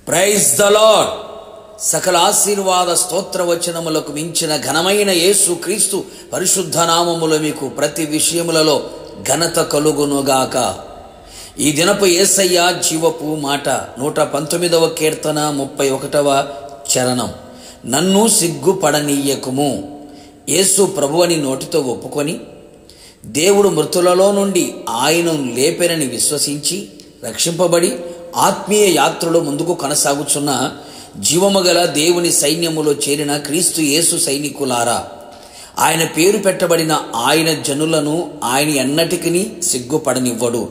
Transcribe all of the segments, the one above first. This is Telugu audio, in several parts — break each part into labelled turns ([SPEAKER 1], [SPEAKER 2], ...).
[SPEAKER 1] Praise the lord. సకల ఆశీర్వాద స్తోత్ర వచనములకు మించిన ఘనమైన యేసు క్రీస్తు పరిశుద్ధ నామములో మీకు ప్రతి విషయములలో ఘనత కలుగునుగాక. ఈ దినపు యేసయ్య జీవపు మాట 119వ కీర్తన 31వ చరణం. నన్ను సిగ్గుపడనీయకుము. యేసు ప్రభువని నోటితో ఒప్పుకొని దేవుడు మృతులలో నుండి ఆయనను లేపెనని విశ్వసించి రక్షింపబడి ఆత్మీయ యాత్రలో ముందుకు కొనసాగుచున్న జీవముగల దేవుని సైన్యములో చేరిన క్రీస్తు యేసు సైనికులారా, ఆయన పేరు పెట్టబడిన ఆయన జనులను ఆయన ఎన్నటికీ సిగ్గుపడనివ్వడు.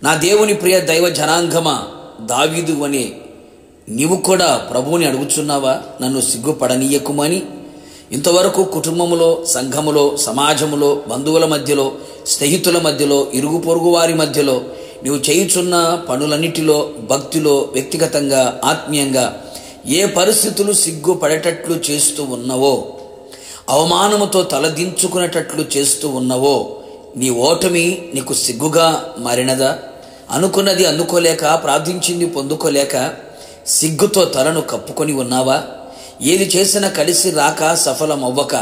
[SPEAKER 1] నా దేవుని ప్రియ దైవ జనాంగమా, దావీదు అనే నీవు కూడా ప్రభువుని అడుగుచున్నావా? నన్ను సిగ్గుపడనీయకుమని. ఇంతవరకు కుటుంబములో, సంఘములో, సమాజములో, బంధువుల మధ్యలో, స్నేహితుల మధ్యలో, ఇరుగు పొరుగు వారి మధ్యలో నీవు చేయుచున్న పనులన్నిటిలో, భక్తిలో, వ్యక్తిగతంగా, ఆత్మీయంగా ఏ పరిస్థితులు సిగ్గుపడేటట్లు చేస్తూ ఉన్నవో, అవమానముతో తలదించుకునేటట్లు చేస్తూ ఉన్నవో, నీ ఓటమి నీకు సిగ్గుగా మారినదా? అనుకున్నది అందుకోలేక, ప్రార్థించింది పొందుకోలేక సిగ్గుతో తలను కప్పుకొని ఉన్నావా? ఏది చేసినా కలిసి రాక, సఫలమవ్వక,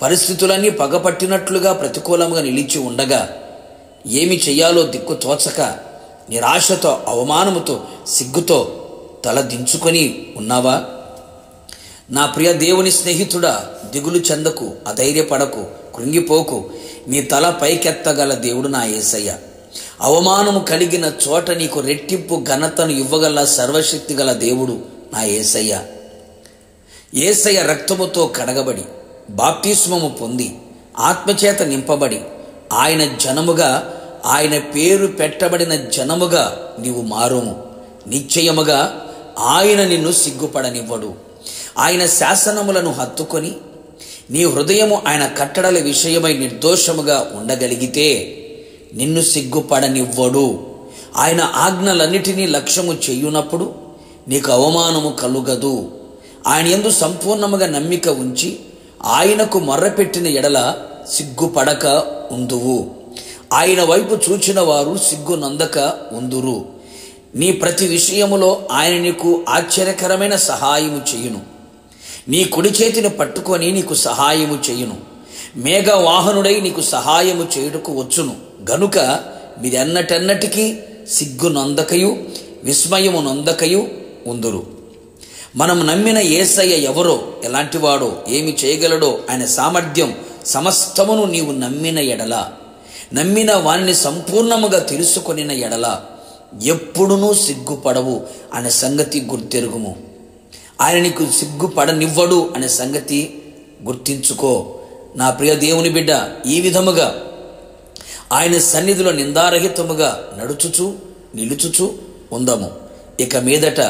[SPEAKER 1] పరిస్థితులన్నీ పగపట్టినట్లుగా ప్రతికూలంగా నిలిచి ఉండగా ఏమి చెయ్యాలో దిక్కు తోచక నిరాశతో, అవమానముతో, సిగ్గుతో తల దించుకొని ఉన్నావా? నా ప్రియ దేవుని స్నేహితుడా, దిగులు చెందకు, అధైర్యపడకు, కృంగిపోకు. నీ తల పైకెత్తగల దేవుడు నా యేసయ్య. అవమానము కలిగిన చోట నీకు రెట్టింపు ఘనతను ఇవ్వగల సర్వశక్తి గల దేవుడు నా యేసయ్య. యేసయ్య రక్తముతో కడగబడి, బాప్తిస్మము పొంది, ఆత్మచేత నింపబడి, ఆయన జనముగా, ఆయన పేరు పెట్టబడిన జనముగా నీవు మారుము. నిశ్చయముగా ఆయన నిన్ను సిగ్గుపడనివ్వడు. ఆయన శాసనములను హత్తుకొని నీ హృదయము ఆయన కట్టడల విషయమై నిర్దోషముగా ఉండగలిగితే నిన్ను సిగ్గుపడనివ్వడు. ఆయన ఆజ్ఞలన్నిటినీ లక్ష్యము చేయునప్పుడు నీకు అవమానము కలుగదు. ఆయన యందు సంపూర్ణముగా నమ్మిక ఉంచి ఆయనకు మొర్రపెట్టిన ఎడల సిగ్గుపడక ఉందువు. ఆయన వైపు చూచిన వారు సిగ్గు నందక ఉందురు. నీ ప్రతి విషయములో ఆయన నీకు ఆశ్చర్యకరమైన సహాయము చేయును. నీ కుడి చేతిని పట్టుకొని నీకు సహాయము చేయును. మేఘవాహనుడై నీకు సహాయము చేయుటకు వచ్చును. గనుక మీరెన్నటెన్నటికీ సిగ్గు నొందకయు, విస్మయము నొందకయు ఉందురు. మనం నమ్మిన యేసయ్య ఎవరో, ఎలాంటివాడో, ఏమి చేయగలడో, ఆయన సామర్థ్యం సమస్తమును నీవు నమ్మిన ఎడల, నమ్మిన వాణ్ణి సంపూర్ణముగా తెలుసుకొనిన ఎడల ఎప్పుడునూ సిగ్గుపడవు అనే సంగతి గుర్తెరుగుము. ఆయన నీకు సిగ్గుపడనివ్వడు అనే సంగతి గుర్తించుకో. నా ప్రియ దేవుని బిడ్డ, ఈ విధముగా ఆయన సన్నిధిలో నిందారహితముగా నడుచుచు నిలుచుచు ఉందము. ఇక మీదట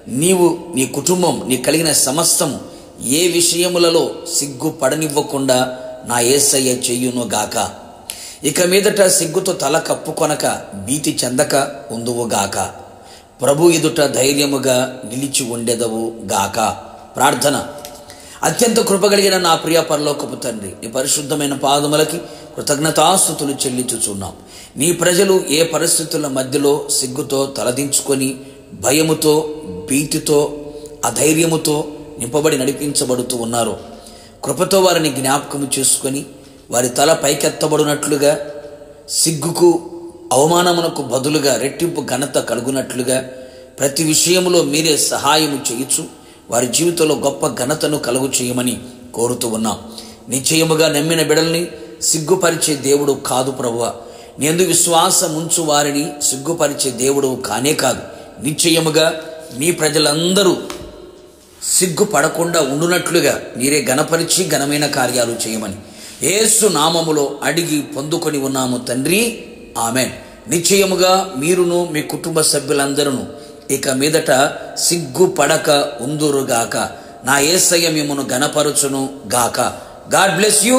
[SPEAKER 1] నీవు, నీ కుటుంబం, నీ కలిగిన సమస్తము ఏ విషయములలో సిగ్గుపడనివ్వకుండా నా యేసయ్య చెయ్యును గాక. ఇక మీదట సిగ్గుతో తల కప్పుకొనక, భీతి చెందక ఉందువుగాక. ప్రభు ఎదుట ధైర్యముగా నిలిచి ఉండెదవు గాక. ప్రార్థన. అత్యంత కృపగలిగిన నా ప్రియ పరలోకపు తండ్రి, నీ పరిశుద్ధమైన పాదములకి కృతజ్ఞతాస్తుతులు చెల్లించుచున్నాం. నీ ప్రజలు ఏ పరిస్థితుల మధ్యలో సిగ్గుతో తలదించుకొని, భయముతో, భీతితో, అధైర్యముతో నింపబడి నడిపించబడుతూ ఉన్నారు. కృపతో వారిని జ్ఞాపకము చేసుకొని వారి తల పైకెత్తబడినట్లుగా, సిగ్గుకు, అవమానమునకు బదులుగా రెట్టింపు ఘనత కలుగునట్లుగా ప్రతి విషయములో మీరే సహాయము చేయుచు వారి జీవితంలో గొప్ప ఘనతను కలుగు చేయమని కోరుతూ ఉన్నాం. నిశ్చయముగా నమ్మిన బిడల్ని సిగ్గుపరిచే దేవుడు కాదు ప్రభువా. నీ విశ్వాసం ఉంచు వారిని సిగ్గుపరిచే దేవుడు కానే కాదు. నిశ్చయముగా మీ ప్రజలందరూ సిగ్గుపడకుండా ఉండునట్లుగా మీరే ఘనపరిచి ఘనమైన కార్యాలు చేయమని యేసు నామములో అడిగి పొందుకొని ఉన్నాము తండ్రి. ఆమెన్. నిశ్చయముగా మీరును మీ కుటుంబ సభ్యులందరూ ఇక మీదట సిగ్గుపడక ఉందురుగాక. నా యేసయ్య మిమ్మును ఘనపరచును గాక. God bless you.